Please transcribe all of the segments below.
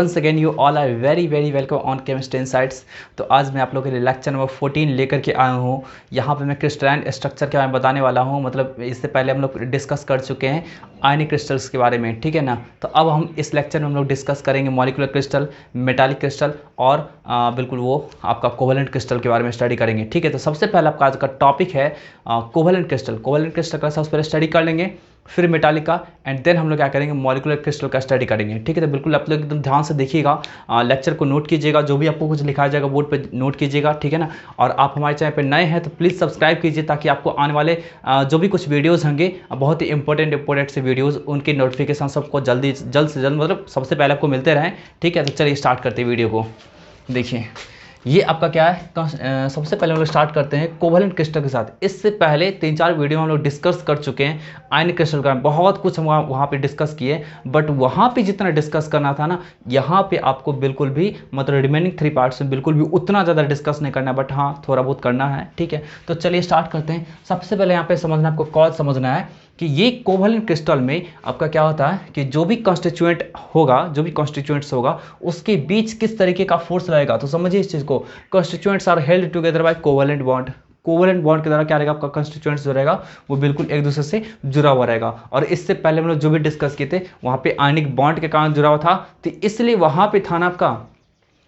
Once again you all are very very welcome on chemistry insights. तो आज मैं आप लोगों के लिए लेक्चर नंबर 14 लेकर के आया हूँ। यहाँ पे मैं क्रिस्टलाइन स्ट्रक्चर के बारे में बताने वाला हूँ। मतलब इससे पहले हम लोग डिस्कस कर चुके हैं आयनिक क्रिस्टल्स के बारे में, ठीक है ना। तो अब हम इस लेक्चर में हम लोग डिस्कस करेंगे मॉलिक्यूलर क्रिस्टल, मेटालिक क्रिस्टल और बिल्कुल वो आपका कोवेलेंट क्रिस्टल के बारे में स्टडी करेंगे, ठीक है। तो सबसे पहले आपका आज का टॉपिक है कोवेलेंट क्रिस्टल। कोवेलेंट क्रिस्टल का सबसे पहले स्टडी कर लेंगे, फिर मेटालिक का, एंड देन हम लोग क्या करेंगे मॉलिक्यूलर क्रिस्टल का स्टडी करेंगे, ठीक है। तो बिल्कुल आप लोग एकदम ध्यान से देखिएगा, लेक्चर को नोट कीजिएगा, जो भी आपको कुछ लिखाया जाएगा बोर्ड पे नोट कीजिएगा, ठीक है ना। और आप हमारे चैनल पे नए हैं तो प्लीज़ सब्सक्राइब कीजिए, ताकि आपको आने वाले जो भी कुछ वीडियोज़ होंगे बहुत ही इंपॉर्टेंट से वीडियोज़, उनकी नोटिफिकेशन सबको जल्द से जल्द मतलब सबसे पहले आपको मिलते रहें, ठीक है। तो चलिए स्टार्ट करते हैं वीडियो को। देखिए ये आपका क्या है, सबसे पहले हम लोग स्टार्ट करते हैं कोवेलेंट क्रिस्टल के साथ। इससे पहले 3-4 वीडियो में हम लोग डिस्कस कर चुके हैं आयनिक क्रिस्टल का, बहुत कुछ हम वहाँ पे डिस्कस किए, बट वहाँ पे जितना डिस्कस करना था ना, यहाँ पे आपको बिल्कुल भी मतलब रिमेनिंग 3 पार्ट्स में बिल्कुल भी उतना ज़्यादा डिस्कस नहीं करना है, बट हाँ थोड़ा बहुत करना है, ठीक है। तो चलिए स्टार्ट करते हैं। सबसे पहले यहाँ पे समझना, आपको कॉल समझना है कि ये कोवेलेंट क्रिस्टल में आपका क्या होता है कि जो भी कॉन्स्टिट्यूएंट होगा, जो भी कॉन्स्टिट्यूएंट्स होगा, उसके बीच किस तरीके का फोर्स रहेगा। तो समझिए इस चीज़ को, constituents are held together by covalent bond. Covalent bond के द्वारा क्या रहेगा, आपका कॉन्स्टिट्यूएंट्स जो रहेगा वो बिल्कुल एक दूसरे से जुड़ा हुआ रहेगा। और इससे पहले हम लोग जो भी डिस्कस किए थे वहाँ पे आयनिक बॉन्ड के कारण जुड़ा हुआ था, तो इसलिए वहाँ पे था ना आपका,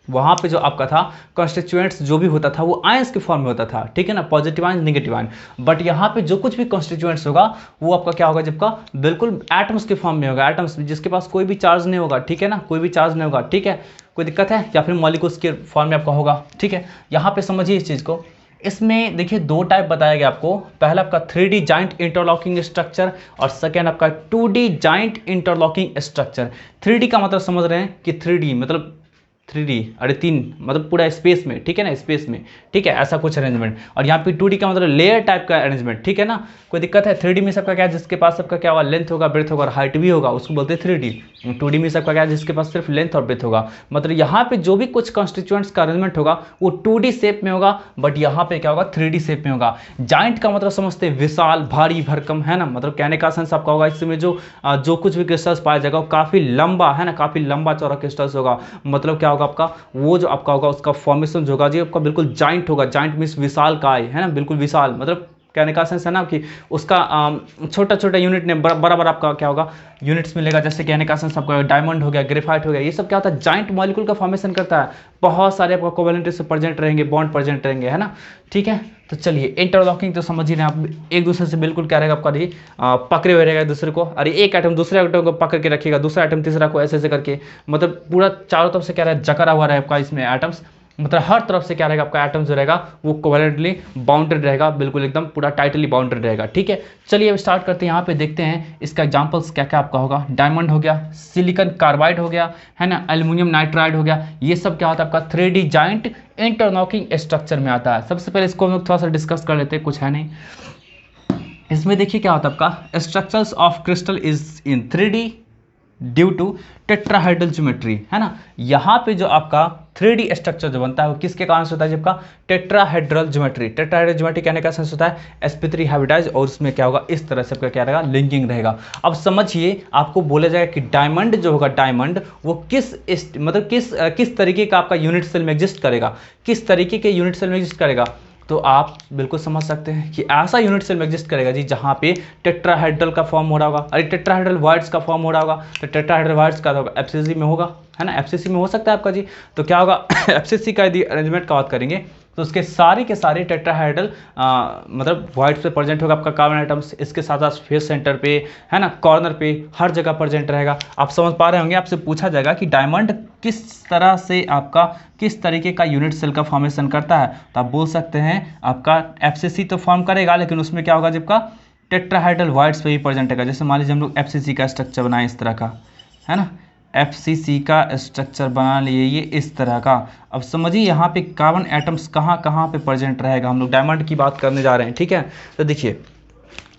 वहाँ पे जो आपका था कॉन्स्टिट्यूएंट्स जो भी होता था वो आयंस के फॉर्म में होता था, ठीक है ना, positive ion negative ion. But यहाँ पे जो कुछ भी कॉन्स्टिट्यूएंट्स होगा वो आपका क्या होगा, जबका बिल्कुल एटम्स के फॉर्म में होगा, एटम्स जिसके पास कोई भी चार्ज नहीं होगा, ठीक है ना, कोई भी चार्ज नहीं होगा, ठीक है। कोई दिक्कत है, या फिर मॉलिक्यूल्स के फॉर्म में आपका होगा, ठीक है। यहाँ पे समझिए इस चीज़ को, इसमें देखिए 2 टाइप बताया गया आपको। पहला आपका 3D जॉइंट इंटरलॉकिंग स्ट्रक्चर और सेकेंड आपका 2D joint interlocking structure. 3D का मतलब समझ रहे हैं कि 3D मतलब 3D, अरे 3 मतलब पूरा स्पेस में, ठीक है ना, स्पेस में, ठीक है, ऐसा कुछ अरेंजमेंट। और यहाँ पे 2D का मतलब लेयर टाइप का अरेंजमेंट, ठीक है ना। कोई दिक्कत है, 3D में सबका क्या है, जिसके पास सबका क्या होगा, लेंथ होगा, ब्रेथ होगा और हाइट भी होगा, उसको बोलते हैं 3D। 2D में सबका क्या है, जिसके पास सिर्फ लेंथ और ब्रेथ होगा। मतलब यहाँ पे जो भी कुछ कॉन्स्टिट्यूएंट्स का अरेंजमेंट होगा वो 2D शेप में होगा, बट यहाँ पे क्या होगा 3D शेप में होगा। जॉइंट का मतलब समझते हैं विशाल, भारी भरकम, है ना। मतलब कहने का सेंस आपका होगा इसमें जो कुछ भी क्रिस्टल्स पाया जाएगा वो काफ़ी लंबा, है ना, काफ़ी लंबा चौड़ा क्रिस्टल्स होगा। मतलब क्या होगा आपका, वो जो आपका होगा उसका फॉर्मेशन जो होगा जी आपका बिल्कुल जॉइंट होगा। जॉइंट मीन्स विशाल काय, है ना, बिल्कुल विशाल। मतलब कहने का सेंस है ना कि उसका छोटा छोटा यूनिट ने बराबर आपका क्या होगा यूनिट्स मिलेगा। जैसे कहने का सेंस आपका डायमंड हो गया, ग्रेफाइट हो गया, ये सब क्या होता है, जॉइंट मॉलिक्यूल का फॉर्मेशन करता है। बहुत सारे आपका कोवेलेंट से प्रेजेंट रहेंगे, बॉन्ड प्रेजेंट रहेंगे, है ना, ठीक है। तो चलिए इंटरलॉकिंग तो समझ ही रहे आप, एक दूसरे से बिल्कुल क्या रहेगा आपका पकड़े हुए रहेगा एक दूसरे को। अरे एक आइटम दूसरे आइटम को पकड़ के रखेगा, दूसरा आइटम तीसरा को, ऐसे ऐसे करके, मतलब पूरा चारों तरफ से क्या रहेगा, जकड़ा हुआ रहेगा आपका इसमें आइटम्स। मतलब हर तरफ से क्या रहेगा आपका एटम जो रहेगा वो कोवेलेंटली बाउंडेड रहेगा, बिल्कुल एकदम पूरा टाइटली बाउंडेड रहेगा, ठीक है। चलिए अब स्टार्ट करते हैं। यहाँ पे देखते हैं इसका एग्जांपल्स क्या क्या आपका होगा। डायमंड हो गया, सिलिकॉन कार्बाइड हो गया, है ना, एल्युमिनियम नाइट्राइड हो गया। ये सब क्या होता है आपका 3D जॉइंट इंटरलॉकिंग स्ट्रक्चर में आता है। सबसे पहले इसको हम लोग थोड़ा सा डिस्कस कर लेते हैं, कुछ है नहीं इसमें। देखिए क्या होता है आपका, structures of crystal is in 3D due to tetrahedral geometry, है ना। यहाँ पे जो आपका 3D स्ट्रक्चर जो बनता है वो किसके कारण से होता है, जबकि टेट्राहेड्रल ज्योमेट्री। टेट्राहेड्रल ज्योमेट्री कहने का सेंस होता है sp3 हाइब्रिडाइज, और उसमें क्या होगा इस तरह से आपका क्या रहेगा, लिंकिंग रहेगा। अब समझिए, आपको बोला जाएगा कि डायमंड जो होगा, डायमंड वो मतलब किस तरीके का आपका यूनिट सेल में एग्जिस्ट करेगा, किस तरीके के यूनिट सेल में एग्जिस्ट करेगा। तो आप बिल्कुल समझ सकते हैं कि ऐसा यूनिट सेल में एग्जिस्ट करेगा जी जहाँ पे टेट्राहेड्रल का फॉर्म हो रहा होगा। अरे टेट्राहेड्रल वर्ड्स का फॉर्म हो रहा होगा, तो टेट्राहेड्रल वर्ड्स का होगा एफसीसी में होगा, है ना, एफसीसी में हो सकता है आपका जी। तो क्या होगा एफसीसी का यदि अरेंजमेंट का बात करेंगे तो उसके सारे के सारे टेट्राहेड्रल मतलब वाइट पे प्रेजेंट होगा आपका कार्बन आइटम्स। इसके साथ साथ फेस सेंटर पे, है ना, कॉर्नर पे, हर जगह प्रेजेंट रहेगा। आप समझ पा रहे होंगे, आपसे पूछा जाएगा कि डायमंड किस तरह से आपका किस तरीके का यूनिट सेल का फॉर्मेशन करता है, तो आप बोल सकते हैं आपका एफसीसी तो फॉर्म करेगा, लेकिन उसमें क्या होगा, जबकि टेट्राहेड्रल वाइट्स पे ही प्रेजेंट रहेगा। जैसे मान लीजिए हम लोग एफसीसी का स्ट्रक्चर बनाए इस तरह का, है ना, एफसीसी का स्ट्रक्चर बना लिए ये इस तरह का। अब समझिए यहाँ पे कार्बन एटम्स कहाँ कहाँ पे प्रेजेंट रहेगा। हम लोग डायमंड की बात करने जा रहे हैं, ठीक है। तो देखिए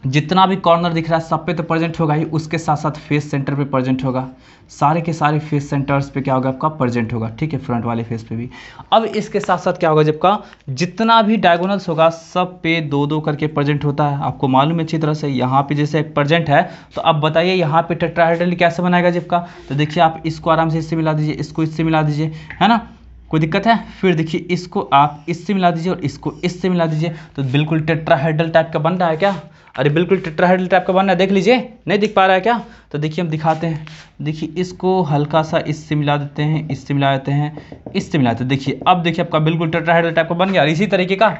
जितना भी कॉर्नर दिख रहा है सब पे तो प्रेजेंट होगा ही, उसके साथ साथ फेस सेंटर पे प्रेजेंट होगा, सारे के सारे फेस सेंटर्स पे क्या होगा आपका प्रेजेंट होगा, ठीक है, फ्रंट वाले फेस पे भी। अब इसके साथ साथ क्या होगा जब का जितना भी डायगोनल्स होगा सब पे दो दो करके प्रेजेंट होता है, आपको मालूम है अच्छी तरह से। यहाँ पे जैसे एक प्रेजेंट है तो अब बताइए यहाँ पे टेट्राहेड्रल कैसे बनाएगा जब का, तो देखिए आप इसको आराम से इससे मिला दीजिए, इसको इससे मिला दीजिए, है ना, कोई दिक्कत है। फिर देखिए इसको आप इससे मिला दीजिए और इसको इससे मिला दीजिए, तो बिल्कुल टेट्राहेड्रल टाइप का बन रहा है क्या, अरे बिल्कुल टेट्राहेड्रल टाइप का बन रहा है, देख लीजिए, नहीं दिख पा रहा है क्या, तो देखिए हम दिखाते हैं। देखिए इसको हल्का सा इससे मिला देते हैं, इससे मिला देते हैं, इससे मिला देते हैं, देखिए अब देखिए आपका बिल्कुल टेट्राहेड्रल टाइप का बन गया। और इसी तरीके का,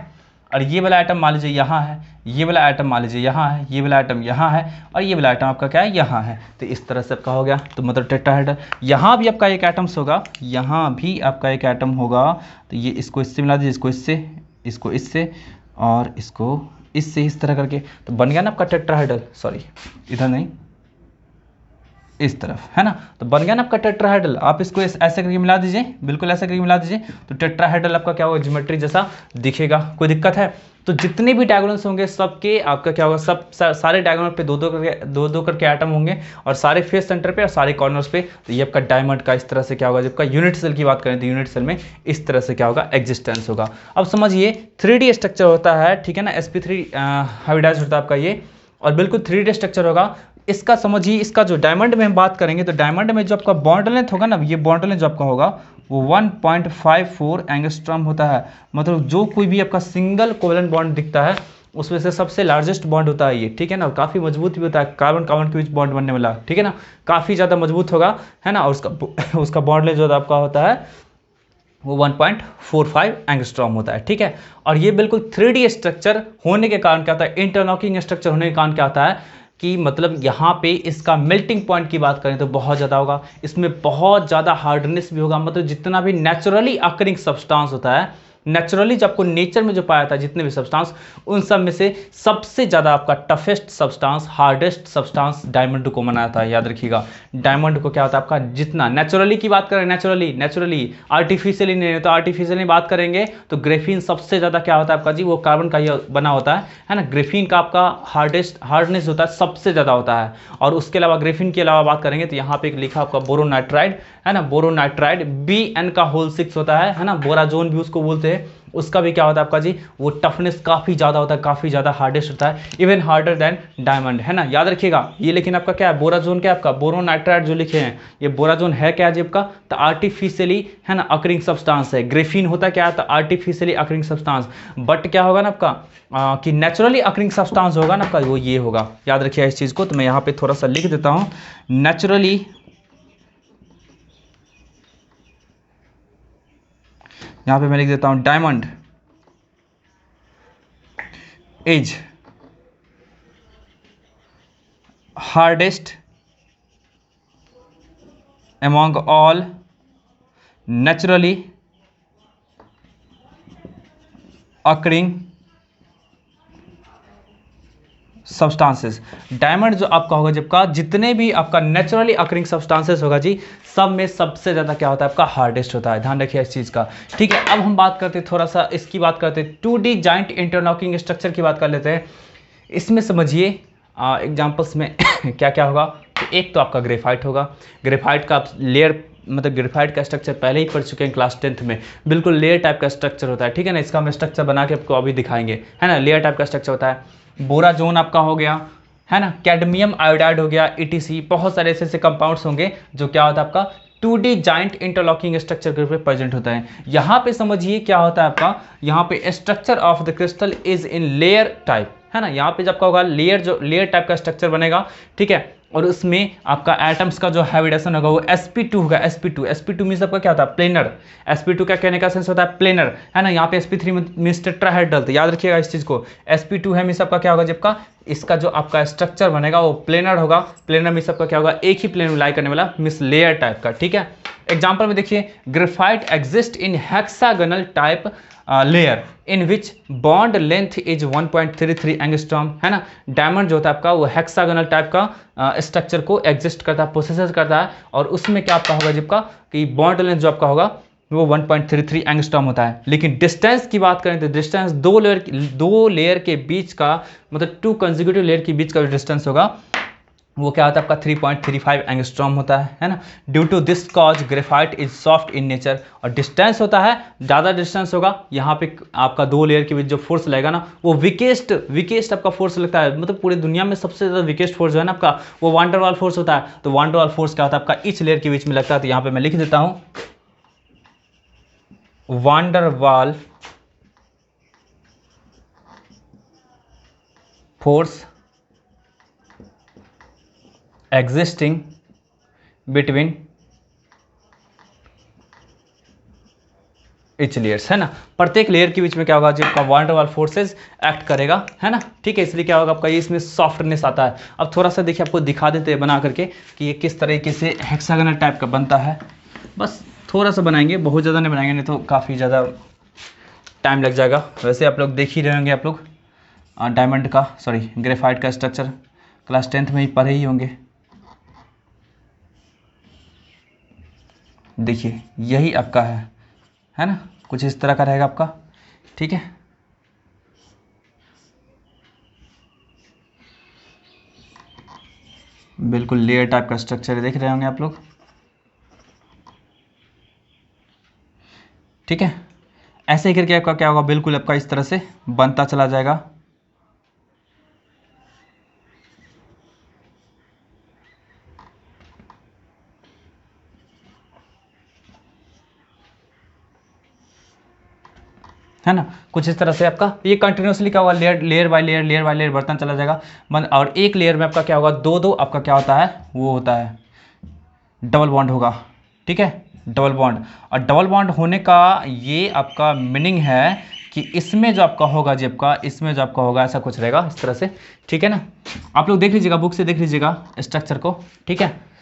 और ये वाला आइटम मान लीजिए यहाँ है, ये वाला आइटम मान लीजिए यहाँ है, ये वाला आइटम यहाँ है, और ये वाला आइटम आपका क्या है यहाँ है, तो इस तरह से आपका हो गया। तो मतलब टेट्राहेड्रल, यहाँ भी आपका एक आइटम्स होगा, यहाँ भी आपका एक आइटम होगा, तो ये इसको इससे मिला दीजिए, इसको इससे, इसको इससे, और इसको इससे, इस तरह करके, तो बन गया ना आपका टेट्राहेड्रल, सॉरी इधर नहीं इस तरफ, है ना, तो बन गया ना आपका टेट्राहेड्रल। आप इसको ऐसे करके मिला दीजिए, बिल्कुल ऐसे करके मिला दीजिए, तो टेट्राहेड्रल आपका क्या होगा, ज्योमेट्री जैसा दिखेगा। कोई दिक्कत है, तो जितने भी डायगोनल्स होंगे सबके आपका क्या होगा, सब सारे डायगोनल पे दो दो करके आइटम होंगे, और सारे फेस सेंटर पे और सारे कॉर्नर्स पे, तो ये आपका डायमंड का इस तरह से क्या होगा, जबकि यूनिट सेल की बात करें तो यूनिट सेल में इस तरह से क्या होगा, एग्जिस्टेंस होगा। अब समझिए 3D स्ट्रक्चर होता है, ठीक है ना, sp3 हाइब्रिडाइज्ड होता है आपका ये, और बिल्कुल 3D स्ट्रक्चर होगा। इसका समझिए, इसका जो डायमंड में हम बात करेंगे तो डायमंड में जो आपका बॉन्ड लेंथ होगा ना, ये बॉन्ड लेंथ जो आपका होगा वो 1.54 एंगस्ट्रॉम होता है। मतलब जो कोई भी आपका सिंगल कोवेलेंट बॉन्ड दिखता है उसमें से सबसे लार्जेस्ट बॉन्ड होता है ये, ठीक है ना, काफ़ी मजबूत भी होता है, कार्बन कार्बन के बीच बॉन्ड बनने वाला, ठीक है ना, काफ़ी ज़्यादा मजबूत होगा, है ना, और उसका बॉन्ड लेंथ जो आपका होता है वो 1.45 एंगस्ट्रॉम होता है, ठीक है। और ये बिल्कुल 3D स्ट्रक्चर होने के कारण क्या होता है, इंटरलॉकिंग स्ट्रक्चर होने के कारण क्या होता है कि मतलब यहाँ पे इसका मेल्टिंग पॉइंट की बात करें तो बहुत ज़्यादा होगा, इसमें बहुत ज़्यादा हार्डनेस भी होगा। मतलब जितना भी नेचुरली अकरिंग सब्सटेंस होता है, नेचुरली जो आपको नेचर में जो पाया जाता है जितने भी सब्सटेंस, उन सब में से सबसे ज़्यादा आपका toughest substance, hardest substance diamond को माना जाता है। याद रखिएगा, डायमंड को क्या होता है आपका, जितना नेचुरली की बात करें, नेचुरली आर्टिफिशियली नहीं, तो आर्टिफिशियली बात करेंगे तो ग्रेफीन सबसे ज़्यादा क्या होता है आपका जी, वो कार्बन का ही बना होता है ना। ग्रेफीन का आपका हार्डनेस होता है सबसे ज़्यादा होता है। और उसके अलावा ग्रेफीन के अलावा बात करेंगे तो यहाँ पे एक लिखा आपका बोरोनाइट्राइड, है ना, बोरोनाइट्राइड Bn का होल 6 होता है ना, बोराजोन भी उसको बोलते हैं, उसका भी क्या होता है आपका जी, वो टफनेस काफ़ी ज़्यादा होता है, काफ़ी ज़्यादा हार्डेस्ट होता है, इवन हार्डर देन डायमंड, है ना, याद रखिएगा ये। लेकिन आपका क्या है, बोराजोन क्या है आपका, बोरोनाइट्राइड जो लिखे हैं, ये बोराजोन है क्या जी आपका, तो आर्टिफिशियली, है ना, अकरिंग सब्सटेंस है। ग्रेफीन होता क्या है, तो आर्टिफिशियली अकरिंग सब्सटेंस, बट क्या होगा ना आपका कि नेचुरली अकरिंग सब्सटेंस होगा ना आपका, वो ये होगा। याद रखिए इस चीज़ को, तो मैं यहाँ पे थोड़ा सा लिख देता हूँ, नेचुरली, यहाँ पे मैं लिख देता हूँ diamond is hardest among all naturally occurring substances. Diamond जो आपका होगा जबका जितने भी आपका नेचुरली अकरिंग सब्सटेंसेस होगा जी, सब में सबसे ज़्यादा क्या होता है आपका, हार्डेस्ट होता है। ध्यान रखिए इस चीज़ का, ठीक है। अब हम बात करते हैं थोड़ा सा इसकी बात करते हैं 2D जॉइंट इंटरलॉकिंग स्ट्रक्चर की बात कर लेते हैं। इसमें समझिए एग्जाम्पल्स में क्या क्या होगा, तो एक तो आपका ग्रेफाइट होगा। ग्रेफाइट का लेयर, मतलब ग्रेफाइट का स्ट्रक्चर पहले ही पढ़ चुके हैं क्लास 10th में, बिल्कुल लेयर टाइप का स्ट्रक्चर होता है, ठीक है ना। इसका हम स्ट्रक्चर बना के आपको अभी दिखाएंगे, है ना, लेयर टाइप का स्ट्रक्चर होता है। बोराजोन आपका हो गया, है ना, कैडमियम आयोडाइड हो गया, ETC, बहुत सारे ऐसे कंपाउंड्स होंगे जो क्या होता है आपका 2D जॉइंट इंटरलॉकिंग स्ट्रक्चर के रूप में प्रेजेंट होता है। यहाँ पे समझिए क्या होता है आपका, यहाँ पे structure of the crystal is in layer type, है ना। यहाँ पे जब का होगा लेयर, जो लेयर टाइप का स्ट्रक्चर बनेगा, ठीक है, और उसमें आपका एटम्स का जो हाइब्रिडेशन होगा वो sp2 होगा। sp2 मींस आपका क्या होता है, प्लेनर। sp2 का कहने का सेंस होता है प्लेनर, है ना। यहाँ पे sp3 मींस टेट्राहेड्रल, तो याद रखिएगा इस चीज़ को। sp2 है मींस आपका क्या होगा, जबका इसका जो आपका स्ट्रक्चर बनेगा वो प्लेनर होगा। प्लेनर मींस आपका क्या होगा, एक ही प्लेन में लाई करने वाला, मींस लेयर टाइप का, ठीक है। एग्जाम्पल में देखिए, graphite exist in hexagonal type layer in which bond length is 1.33 angstrom, है ना। डायमंड जो होता है आपका वो हेक्सागोनल टाइप का स्ट्रक्चर को एग्जिस्ट करता है, पोसेस करता है, और उसमें क्या आपका होगा जबका कि बॉन्ड लेंथ जो आपका होगा वो 1.33 एंगस्ट्रॉम होता है। लेकिन डिस्टेंस की बात करें तो डिस्टेंस दो लेयर के बीच का, मतलब 2 कंसेक्यूटिव लेयर के बीच का जो डिस्टेंस होगा वो क्या होता है आपका 3.35 एंगस्ट्रॉम होता है ना। Due to this cause graphite is soft in nature. और डिस्टेंस होता है, ज़्यादा डिस्टेंस होगा, यहाँ पे आपका दो लेयर के बीच जो फोर्स लगेगा ना वो वीकेस्ट आपका फोर्स लगता है। मतलब पूरी दुनिया में सबसे ज़्यादा वीकेस्ट फोर्स जो है ना आपका वो वान डर वाल फोर्स होता है। तो वान डर वाल फोर्स क्या होता है आपका इच लेयर के बीच में लगता है। तो यहाँ पे मैं लिख देता हूँ वान डर वाल force existing between etch layers, है ना। प्रत्येक लेयर के बीच में क्या होगा जो आपका वान डर वाल फोर्सेज एक्ट करेगा, है ना। ठीक है, इसलिए क्या होगा आपका ये इसमें सॉफ्टनेस आता है। अब थोड़ा सा देखिए आपको दिखा देते हैं बना करके कि ये किस तरीके से हेक्सागोनल टाइप का बनता है। बस थोड़ा सा बनाएंगे, बहुत ज़्यादा नहीं बनाएंगे, नहीं तो काफ़ी ज़्यादा टाइम लग जाएगा। वैसे आप लोग देख ही रहे होंगे, आप लोग डायमंड का ग्रेफाइट का स्ट्रक्चर क्लास 10th में ही पढ़े ही होंगे। देखिए यही आपका है ना, कुछ इस तरह का रहेगा आपका। ठीक है, बिल्कुल लेयर टाइप का स्ट्रक्चर देख रहे होंगे आप लोग। ठीक है, ऐसे ही करके आपका क्या होगा, बिल्कुल आपका इस तरह से बनता चला जाएगा। है ना, कुछ इस तरह से आपका ये कंटिन्यूसली क्या होगा, लेयर बाय लेयर बढ़ता चला जाएगा। और एक लेयर में आपका क्या होगा, दो आपका क्या होता है, वो होता है डबल बॉन्ड होगा। ठीक है, डबल बॉन्ड। और डबल बॉन्ड होने का ये आपका मीनिंग है कि इसमें जो आपका होगा इसमें जो आपका होगा ऐसा कुछ रहेगा इस तरह से। ठीक है ना, आप लोग देख लीजिएगा, बुक से देख लीजिएगा स्ट्रक्चर को। ठीक है,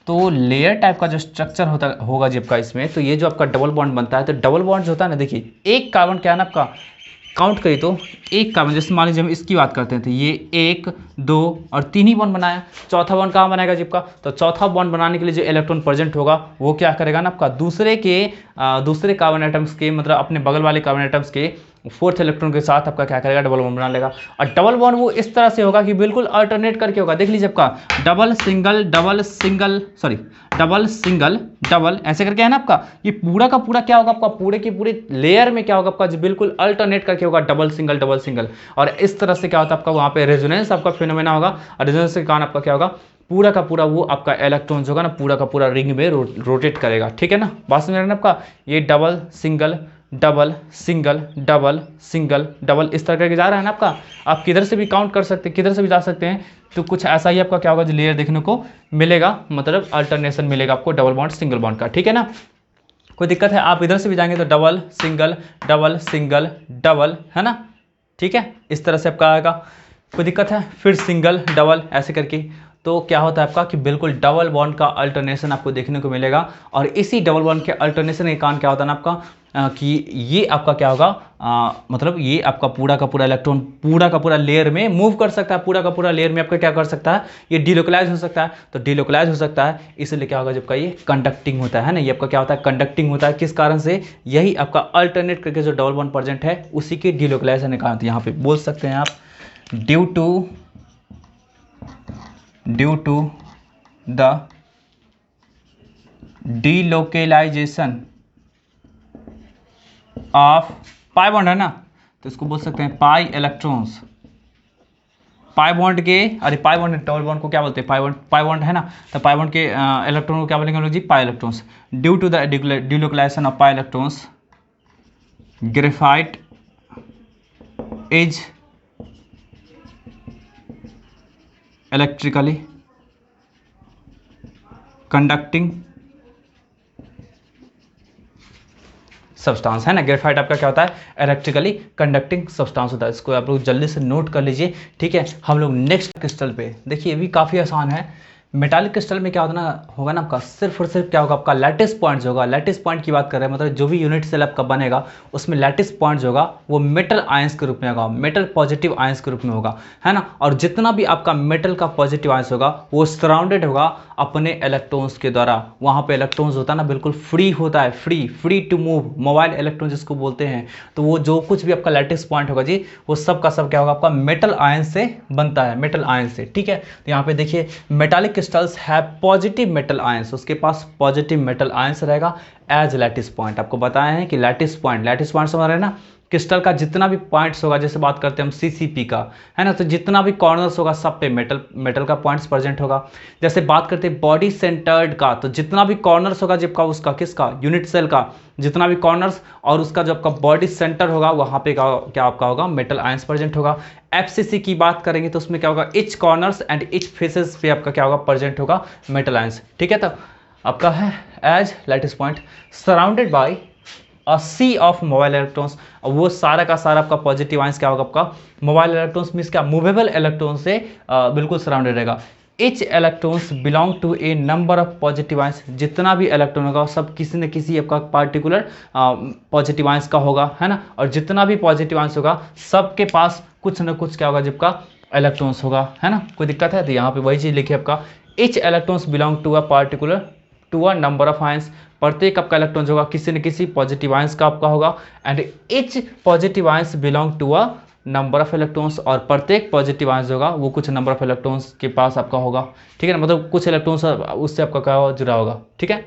तो लेयर टाइप का जो स्ट्रक्चर होगा जी आपका इसमें, तो ये जो आपका डबल बॉन्ड बनता है, तो डबल बॉन्ड जो होता है ना, देखिए एक कार्बन क्या है ना आपका, काउंट करिए तो एक कार्बन, जैसे मान लीजिए हम इसकी बात करते हैं तो ये 1 2 और 3 ही बॉन्ड बनाया। चौथा बॉन्ड कहाँ बनाएगा जी आपका, तो चौथा बॉन्ड बनाने के लिए जो इलेक्ट्रॉन प्रेजेंट होगा वो क्या करेगा ना आपका दूसरे कार्बन एटम्स के, मतलब अपने बगल वाले कार्बन एटम्स के फोर्थ इलेक्ट्रॉन के साथ आपका क्या करेगा, डबल बॉन्ड बना लेगा। और डबल बॉन्ड वो इस तरह से होगा कि बिल्कुल अल्टरनेट करके होगा। देख लीजिए आपका डबल सिंगल डबल ऐसे करके है ना आपका, ये पूरा का पूरा क्या होगा आपका, पूरे के पूरे लेयर में क्या होगा आपका, जो बिल्कुल अल्टरनेट करके होगा डबल सिंगल। और इस तरह से क्या होता है आपका, वहाँ पे रेजोनेंस आपका फिनोमेना होगा। और रेजोनेंस के कारण आपका क्या होगा, पूरा का पूरा वो आपका इलेक्ट्रॉन्स होगा ना, पूरा का पूरा रिंग में रोटेट करेगा। ठीक है ना, बात समझ रहे हैं आपका, ये डबल सिंगल डबल इस तरह करके जा रहा है ना आपका। आप किधर से भी काउंट कर सकते हैं, किधर से भी जा सकते हैं। तो कुछ ऐसा ही आपका क्या होगा, जो लेयर देखने को मिलेगा, मतलब अल्टरनेशन मिलेगा आपको डबल बॉन्ड सिंगल बॉन्ड का। ठीक है ना, कोई दिक्कत है, आप इधर से भी जाएंगे तो डबल सिंगल डबल, है ना। ठीक है, इस तरह से आपका आएगा। कोई दिक्कत है, फिर सिंगल डबल ऐसे करके। तो क्या होता है आपका कि बिल्कुल डबल बॉन्ड का अल्टरनेशन आपको देखने को मिलेगा। और इसी डबल बॉन्ड के अल्टरनेशन के कारण क्या होता है ना आपका, कि ये आपका क्या होगा, मतलब ये आपका पूरा का पूरा इलेक्ट्रॉन पूरा का पूरा लेयर में मूव कर सकता है। पूरा का पूरा लेयर में आपका क्या कर सकता है, ये डिलोकलाइज हो सकता है। तो डिलोकलाइज हो सकता है, इसलिए क्या होगा, जब का ये कंडक्टिंग होता है ना, ये आपका क्या होता है, कंडक्टिंग होता है। किस कारण से, यही आपका अल्टरनेट करके जो डबल बॉन्ड प्रेजेंट है उसी के डिलोकलाइजेशन के कारण। यहाँ पे बोल सकते हैं आप due to the delocalisation of pi bond, है ना, तो इसको बोल सकते हैं पाई इलेक्ट्रॉन्स। पाई बॉन्ड के, अरे पाई बॉन्ड डबल बॉन्ड को क्या बोलते हैं, पाई बॉन्ड है ना, तो पाई बॉन्ड के इलेक्ट्रॉन को क्या बोलेंगे हम लोग जी, pi electrons. Due to the delocalisation of pi electrons graphite is electrically conducting substance, है ना। ग्रेफाइट आपका क्या होता है, इलेक्ट्रिकली कंडक्टिंग सब्सटेंस होता है। इसको आप लोग जल्दी से नोट कर लीजिए। ठीक है, हम लोग नेक्स्ट क्रिस्टल पे देखिए, ये भी काफ़ी आसान है। मेटालिक क्रिस्टल में क्या होगा ना आपका, सिर्फ और सिर्फ क्या होगा आपका लैटिस पॉइंट जो होगा, लैटिस पॉइंट की बात कर रहे हैं, मतलब जो भी यूनिट सेल आपका बनेगा उसमें लैटिस पॉइंट जो होगा वो मेटल आयंस के रूप में होगा, मेटल पॉजिटिव आयंस के रूप में होगा, है ना। और जितना भी आपका मेटल का पॉजिटिव आयंस होगा वो सराउंडेड होगा अपने इलेक्ट्रॉन्स के द्वारा। वहाँ पे इलेक्ट्रॉन्स होता है ना बिल्कुल फ्री होता है, free to move, mobile electron जिसको बोलते हैं। तो वो जो कुछ भी आपका लैटिस पॉइंट होगा जी, वो सब का सब क्या होगा आपका मेटल आयन से बनता है, मेटल आयन से, ठीक है। तो यहाँ पे देखिए metallic crystals have positive metal ions, उसके पास पॉजिटिव मेटल आयंस रहेगा एज लैटिस पॉइंट। आपको बताया है कि लैटिस पॉइंट समझ रहे हैं ना, क्रिस्टल का जितना भी पॉइंट्स होगा, जैसे बात करते हैं हम सीसीपी का, है ना, तो जितना भी कॉर्नर्स होगा सब पे मेटल का पॉइंट्स प्रेजेंट होगा। जैसे बात करते हैं बॉडी सेंटर्ड का, तो जितना भी कॉर्नर्स होगा जिसका उसका किसका यूनिट सेल का, जितना भी कॉर्नर्स और उसका जो आपका बॉडी सेंटर होगा वहाँ पे क्या आपका होगा मेटल आयंस प्रेजेंट होगा। एफसीसी की बात करेंगे तो उसमें क्या होगा, etch corners and each faces पे आपका क्या होगा प्रेजेंट होगा मेटल आयंस, ठीक है। तो आपका है as lattice point surrounded by a sea of mobile electrons. वो सारा का सारा आपका पॉजिटिव आयंस क्या होगा आपका मोबाइल इलेक्ट्रॉन्स मींस क्या मूवेबल इलेक्ट्रॉन से बिल्कुल सराउंडेड रहेगा। Each electrons belong to a number of positive ions, जितना भी इलेक्ट्रॉन होगा सब किसी न किसी आपका पार्टिकुलर पॉजिटिव आयंस का होगा, है ना। और जितना भी पॉजिटिव आयंस होगा सबके पास कुछ न कुछ क्या होगा जिसका इलेक्ट्रॉन्स होगा, है ना। कोई दिक्कत है तो यहाँ पे वही चीज़ लिखिए आपका each electrons belong to a particular to a number of ions, प्रत्येक आपका इलेक्ट्रॉन जो होगा किसी न किसी पॉजिटिव आयंस का आपका होगा। And each positive ions belong to a number of electrons, और प्रत्येक पॉजिटिव आयंस होगा वो कुछ नंबर ऑफ इलेक्ट्रॉन्स के पास आपका होगा, ठीक है ना, मतलब कुछ इलेक्ट्रॉन्स उससे आपका क्या जुड़ा होगा, ठीक है।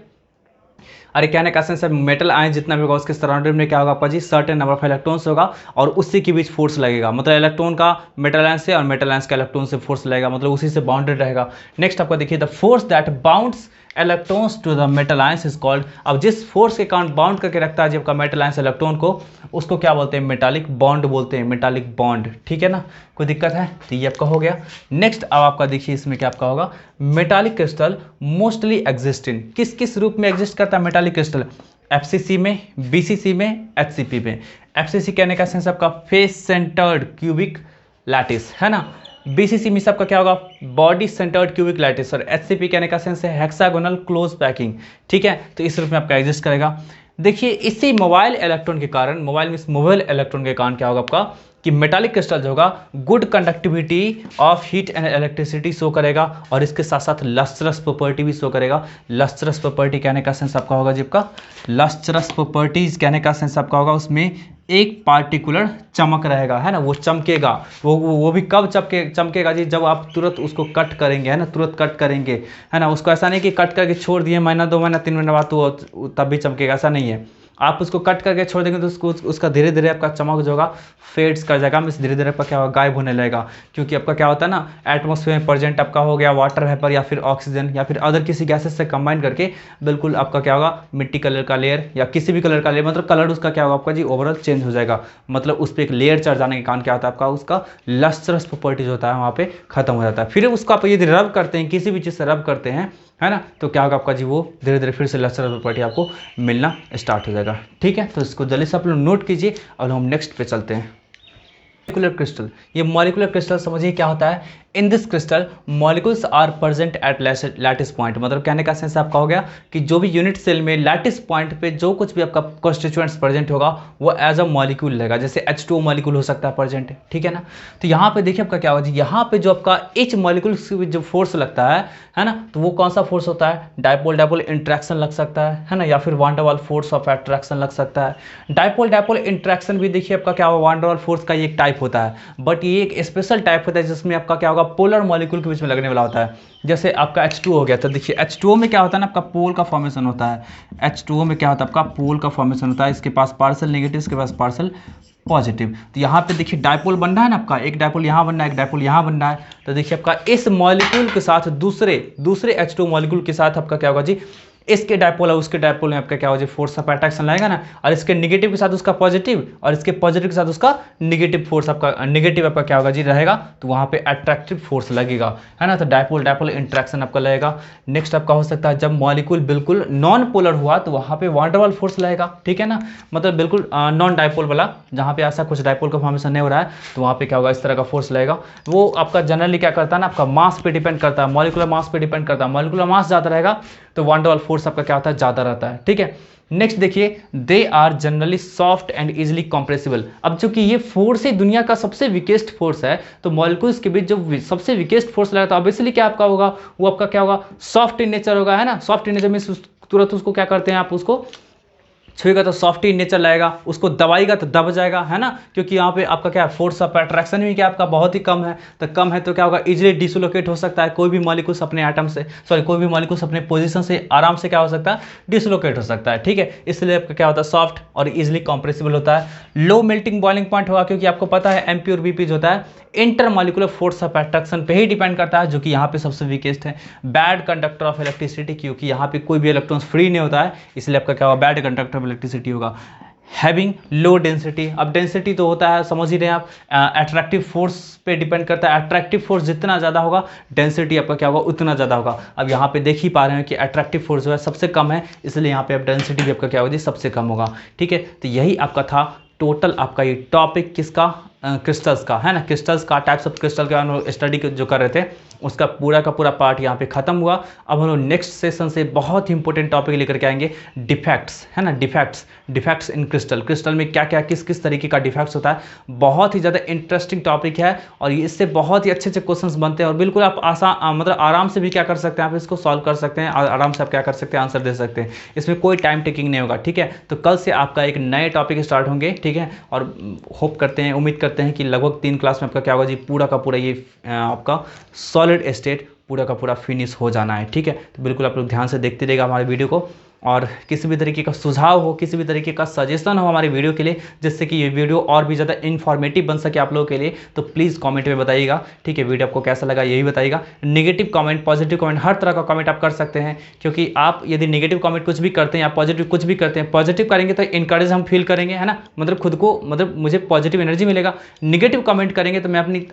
अरे कहने का सेंस है मेटल आयन जितना भी होगा उसके सराउंडेड में क्या होगा आपका जी सर्टेन नंबर ऑफ इलेक्ट्रॉन्स होगा और उसी के बीच फोर्स लगेगा, मतलब इलेक्ट्रॉन का मेटल आयन से और मेटल आयन का इलेक्ट्रॉन से फोर्स लगेगा, मतलब उसी से बाउंडेड रहेगा। नेक्स्ट आपका देखिए the force that bounds electrons to the metal ions is called, अब जिस फोर्स के कारण बाउंड करके रखता है जब का मेटल आयंस इलेक्ट्रॉन को, उसको क्या बोलते हैं मेटालिक बॉन्ड बोलते हैं, मेटालिक बॉन्ड, ठीक है ना। कोई दिक्कत है तो ये आपका हो गया। नेक्स्ट अब आपका देखिए इसमें क्या आपका होगा metallic crystal mostly exist in, किस किस रूप में एग्जिस्ट करता है मेटालिक क्रिस्टल, एफसीसी में, बीसीसी में, एचसीपी में। एफसीसी कहने का सेंस आपका फेस सेंटर्ड क्यूबिक लैटिस, है ना। बीसीसी में सबका क्या होगा बॉडी सेंटर्ड क्यूबिक लैटिस, और एचसीपी कहने का सेंस है हेक्सागोनल क्लोज पैकिंग, ठीक है। तो इस रूप में आपका एग्जिस्ट करेगा। देखिए इसी मोबाइल इलेक्ट्रॉन के कारण, मोबाइल मींस मोबाइल इलेक्ट्रॉन के कारण क्या होगा आपका कि मेटालिक क्रिस्टल जो होगा good conductivity of heat and electricity show करेगा, और इसके साथ साथ लस्ट्रस प्रॉपर्टी भी शो करेगा। लस्ट्रस प्रॉपर्टी कहने का सेंस आपका होगा जिसका लस्ट्रस प्रॉपर्टीज कहने का सेंस आपका होगा उसमें एक पार्टिकुलर चमक रहेगा, है ना, वो चमकेगा। वो भी कब चमकेगा जी जब आप तुरंत उसको कट करेंगे, है ना, तुरंत कट करेंगे, है ना। उसको ऐसा नहीं कि कट करके छोड़ दिए महीना 2 महीना 3 महीने बाद तो तब भी चमकेगा, ऐसा नहीं है। आप उसको कट करके छोड़ देंगे तो उसका धीरे धीरे आपका चमक जो होगा फेड्स कर जाएगा, मीन्स धीरे धीरे आपका क्या होगा गायब होने लगेगा, क्योंकि आपका क्या होता है ना एटमॉस्फेयर में प्रेजेंट आपका हो गया वाटर वेपर या फिर ऑक्सीजन या फिर अदर किसी गैसेस से कंबाइन करके बिल्कुल आपका क्या होगा मिट्टी कलर का लेयर या किसी भी कलर का लेयर, मतलब कलर उसका क्या होगा आपका जी ओवरऑल चेंज हो जाएगा, मतलब उस पर एक लेयर चढ़ जाने के कारण क्या होता है आपका उसका लस्ट्रस प्रॉपर्टीज होता है वहाँ पे खत्म हो जाता है। फिर उसको आप यदि रब करते हैं किसी भी चीज़ से रब करते हैं, है ना, तो क्या होगा आपका जी वो धीरे धीरे फिर से लस्ट्रस प्रॉपर्टी आपको मिलना स्टार्ट हो जाएगा, ठीक है। तो इसको जल्दी से आप लोग नोट कीजिए और हम नेक्स्ट पे चलते हैं। मॉलिक्यूलर क्रिस्टल, ये मॉलिक्यूलर क्रिस्टल समझिए क्या होता है। In this crystal molecules are present at lattice point, मतलब कहने का सेंस आपका हो गया कि जो भी यूनिट सेल में लैटिस पॉइंट पे जो कुछ भी आपका कॉन्स्टिट्यूएंट्स प्रेजेंट होगा वो एज अ मॉलिक्यूल रहेगा, जैसे H2O मॉलिक्यूल हो सकता है प्रेजेंट, ठीक है ना। तो यहाँ पे देखिए आपका क्या होगा जी, यहाँ पे जो आपका H मॉलिक्यूल जो फोर्स लगता है ना, तो वो कौन सा फोर्स होता है डायपोल डायपोल इंट्रैक्शन लग सकता है ना, या फिर वान डर वाल फोर्स ऑफ अट्रैक्शन लग सकता है। डायपोल डायपोल इंट्रैक्शन भी देखिए आपका क्या होगा वान डर वाल फोर्स का ये एक टाइप होता है, बट ये एक स्पेशल टाइप होता है जिसमें आपका क्या होगा पोलर मॉलिक्यूल के बीच में लगने वाला होता है। जैसे आपका H2O हो गया, तो देखिए H2O में क्या होता है ना आपका पोल का फॉर्मेशन होता है। H2O में क्या होता है आपका पोल का फॉर्मेशन होता है, इसके पास पार्सल नेगेटिव, इसके पास पार्सल पॉजिटिव। तो यहाँ पे देखिए डायपोल बन रहा है ना आपका, एक डायपोल यहाँ बन रहा है, एक डायपोल यहाँ बन रहा है। तो देखिए आपका इस मॉलिक्यूल के साथ दूसरे H2O मॉलिक्यूल के साथ आपका क्या होगा जी इसके डायपोल और उसके डायपोल में आपका क्या हो जाए फोर्स ऑफ अट्रैक्शन लगेगा ना, और इसके निगेटिव के साथ उसका पॉजिटिव और इसके पॉजिटिव के साथ उसका निगेटिव फोर्स आपका निगेटिव आपका क्या होगा जी रहेगा, तो वहाँ पे अट्रैक्टिव फोर्स लगेगा, है ना। तो डायपोल डायपोल इंट्रैक्शन आपका लगेगा। नेक्स्ट आपका हो सकता है जब मॉलिक्यूल बिल्कुल नॉन पोलर हुआ तो वहाँ पे वान डेर वाल फोर्स लगेगा, ठीक है ना, मतलब बिल्कुल नॉन डायपोल वाला, जहाँ पे ऐसा कुछ डायपोल का फॉर्मेशन नहीं हो रहा है तो वहाँ पे क्या होगा, इस तरह का फोर्स लगेगा। वो आपका जनरली क्या करता है ना, आपका मास पे डिपेंड करता है, मॉलिकुलर मास पे डिपेंड करता है। मॉलिकुलर मास ज़्यादा रहेगा तो वान डेर वाल फोर्स आपका क्या होता है, ज़्यादा रहता है, ठीक है। नेक्स्ट देखिए, they are generally soft and easily compressible. अब चूंकि ये फोर्स ही दुनिया का सबसे वीकेस्ट फोर्स है, तो मॉलिक्यूल्स के बीच जो सबसे वीकेस्ट फोर्स लगा, तो ऑब्वियसली क्या आपका होगा, वो आपका क्या होगा, सॉफ्ट इन नेचर होगा, है ना। सॉफ्ट इन नेचर में तुरंत उसको क्या करते हैं, आप उसको छुएगा तो सॉफ्ट ही नेचर लाएगा, उसको दबाएगा तो दब जाएगा, है ना, क्योंकि यहाँ पे आपका क्या फोर्स ऑफ अट्रैक्शन भी क्या आपका बहुत ही कम है, तो कम है तो क्या होगा, इजीली डिसलोकेट हो सकता है, कोई भी मॉलिक्यूल्स अपने एटम से कोई भी मॉलिक्यूल्स अपने पोजीशन से आराम से क्या हो सकता है, डिसलोकेट हो सकता है, ठीक है। इसलिए आपका क्या होता है, सॉफ्ट और इजिली कंप्रेसिबल होता है। लो मेल्टिंग बॉइलिंग पॉइंट होगा, क्योंकि आपको पता है एमपी और बीपी जो होता है inter molecular force of attraction पे ही डिपेंड करता है, जो कि यहाँ पे सबसे वीकेस्ट है। बैड कंडक्टर ऑफ इलेक्ट्रिसिटी, क्योंकि यहाँ पे कोई भी इलेक्ट्रॉन्स फ्री नहीं होता है, इसलिए आपका क्या होगा, बैड कंडक्टर ऑफ इलेक्ट्रिसिटी होगा। हैविंग लो डेंसिटी, अब डेंसिटी तो होता है, समझ ही रहे हैं आप, अट्रैक्टिव फोर्स पे डिपेंड करता है। अट्रैक्टिव फोर्स जितना ज़्यादा होगा डेंसिटी आपका क्या होगा, उतना ज़्यादा होगा। अब यहाँ पे देख ही पा रहे हैं कि अट्रैक्टिव फोर्स जो है सबसे कम है, इसलिए यहाँ पे अब डेंसिटी भी आपका क्या होगी, सबसे कम होगा, ठीक है। तो यही आपका था टोटल आपका ये टॉपिक किसका, क्रिस्टल्स का, है ना। क्रिस्टल्स का, टाइप्स ऑफ क्रिस्टल का हम लोग स्टडी जो कर रहे थे, उसका पूरा का पूरा पार्ट यहाँ पे खत्म हुआ। अब हम लोग नेक्स्ट सेशन से बहुत ही इंपॉर्टेंट टॉपिक लेकर के आएंगे, डिफेक्ट्स, है ना। डिफेक्ट्स इन क्रिस्टल, क्रिस्टल में क्या क्या किस किस तरीके का डिफेक्ट्स होता है, बहुत ही ज़्यादा इंटरेस्टिंग टॉपिक है, और इससे बहुत ही अच्छे अच्छे क्वेश्चंस बनते हैं, और बिल्कुल आप मतलब आराम से भी क्या कर सकते हैं, आप इसको सॉल्व कर सकते हैं, आराम से आप क्या कर सकते हैं, आंसर दे सकते हैं, इसमें कोई टाइम टेकिंग नहीं होगा, ठीक है। तो कल से आपका एक नए टॉपिक स्टार्ट होंगे, ठीक है, और होप करते हैं, उम्मीद करते हैं कि लगभग 3 क्लास में आपका क्या होगा जी, पूरा का पूरा ये आपका सॉलिड स्टेट पूरा का पूरा फिनिश हो जाना है, ठीक है। तो बिल्कुल आप लोग ध्यान से देखते रहिएगा हमारे वीडियो को, और किसी भी तरीके का सुझाव हो, किसी भी तरीके का सजेशन हो हमारे वीडियो के लिए, जिससे कि ये वीडियो और भी ज़्यादा इन्फॉर्मेटिव बन सके आप लोगों के लिए, तो प्लीज़ कमेंट में बताइएगा, ठीक है। वीडियो आपको कैसा लगा यही बताइएगा। नेगेटिव कमेंट, पॉजिटिव कमेंट, हर तरह का कमेंट आप कर सकते हैं, क्योंकि आप यदि नेगेटिव कमेंट कुछ भी करते हैं या पॉजिटिव कुछ भी करते हैं, पॉजिटिव करेंगे तो इनकरेज हम फील करेंगे, है ना, मतलब खुद को, मतलब मुझे पॉजिटिव एनर्जी मिलेगा। नेगेटिव कमेंट करेंगे तो मैं अपनी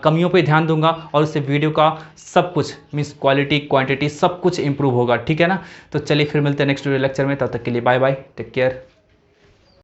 कमियों पर ध्यान दूंगा, और उससे वीडियो का सब कुछ मीन्स क्वालिटी क्वांटिटी सब कुछ इंप्रूव होगा, ठीक है ना। तो चलिए फिर मिलते हैं नेक्स्ट वीडियो लेक्चर में, तब तक के लिए बाय बाय, टेक केयर।